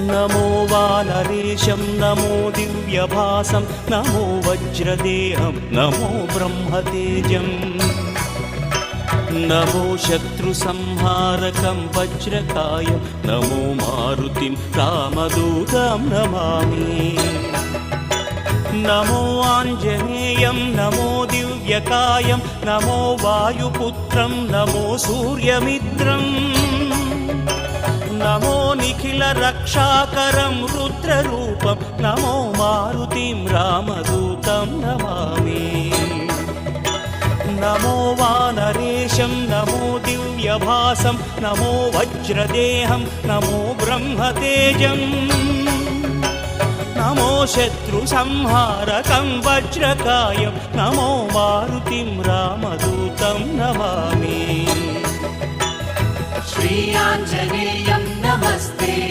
नमो वानरेशं नमो दिव्यभासं नमो वज्रदेहं नमो ब्रह्मतेजम् नमो शत्रुसंहारकं वज्रकायं नमो मारुतिं रामदूतं नमामि नमो आञ्जनेयं नमो दिव्यकायं नमो वायुपुत्रं नमो सूर्यमित्रम् नमो निखिलरक्षाकरं रुद्ररूपं नमो मारुतिं रामदूतं नमामि नमो वानरेशं नमो दिव्यभासं नमो वज्रदेहं नमो ब्रह्मतेजम् नमो शत्रुसंहारकं वज्रकायं नमो मारुतिं रामदूतं नमामि श्री आञ्जनेयं नमस्ते।